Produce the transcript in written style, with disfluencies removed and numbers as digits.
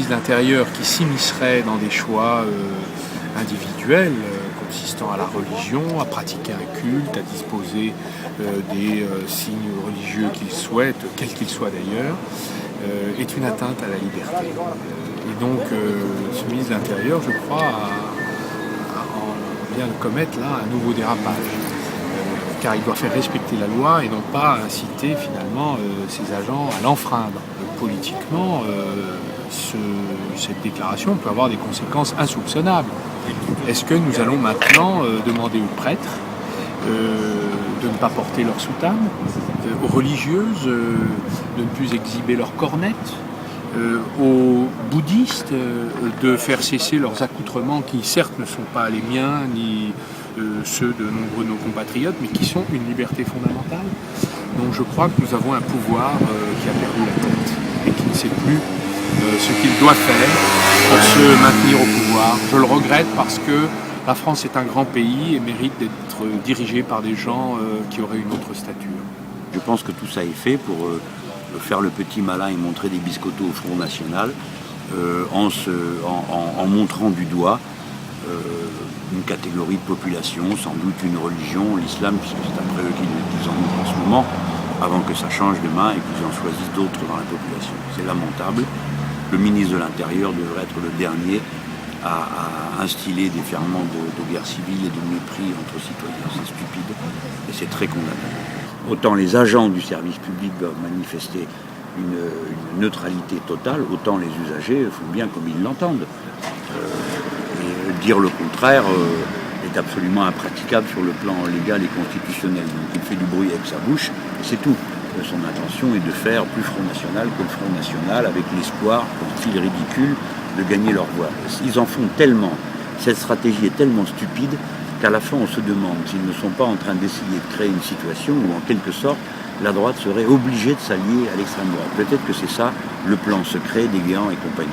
ministre de l'Intérieur qui s'immiscerait dans des choix individuels consistant à la religion, à pratiquer un culte, à disposer des signes religieux qu'il souhaite, quels qu'ils soient d'ailleurs, est une atteinte à la liberté. Et donc ce ministre de l'Intérieur, je crois, vient de commettre là un nouveau dérapage. Car il doit faire respecter la loi et non pas inciter finalement ses agents à l'enfreindre. Politiquement, cette déclaration peut avoir des conséquences insoupçonnables. Est-ce que nous allons maintenant demander aux prêtres de ne pas porter leur soutane, aux religieuses de ne plus exhiber leurs cornettes, aux bouddhistes de faire cesser leurs accoutrements qui certes ne sont pas les miens ni ceux de nombreux de nos compatriotes, mais qui sont une liberté fondamentale. Donc je crois que nous avons un pouvoir qui a perdu la tête et qui ne sait plus ce qu'il doit faire pour se maintenir au pouvoir. Je le regrette parce que la France est un grand pays et mérite d'être dirigée par des gens qui auraient une autre stature. Je pense que tout ça est fait pour faire le petit malin et montrer des biscottos au Front National en montrant du doigt une catégorie de population, sans doute une religion, l'islam, puisque c'est après eux qu'ils en ont en ce moment, avant que ça change demain et qu'ils en choisissent d'autres dans la population. C'est lamentable. Le ministre de l'Intérieur devrait être le dernier à instiller des ferments de guerre civile et de mépris entre citoyens. C'est stupide et c'est très condamnable. Autant les agents du service public doivent manifester une neutralité totale, autant les usagers font bien comme ils l'entendent. Dire le contraire est absolument impraticable sur le plan légal et constitutionnel. Donc il fait du bruit avec sa bouche, et c'est tout. Son intention est de faire plus Front National que le Front National, avec l'espoir, un fil ridicule, de gagner leur voix. Ils en font tellement, cette stratégie est tellement stupide, qu'à la fin on se demande s'ils ne sont pas en train d'essayer de créer une situation où en quelque sorte la droite serait obligée de s'allier à l'extrême droite. Peut-être que c'est ça le plan secret des Guéant et compagnie.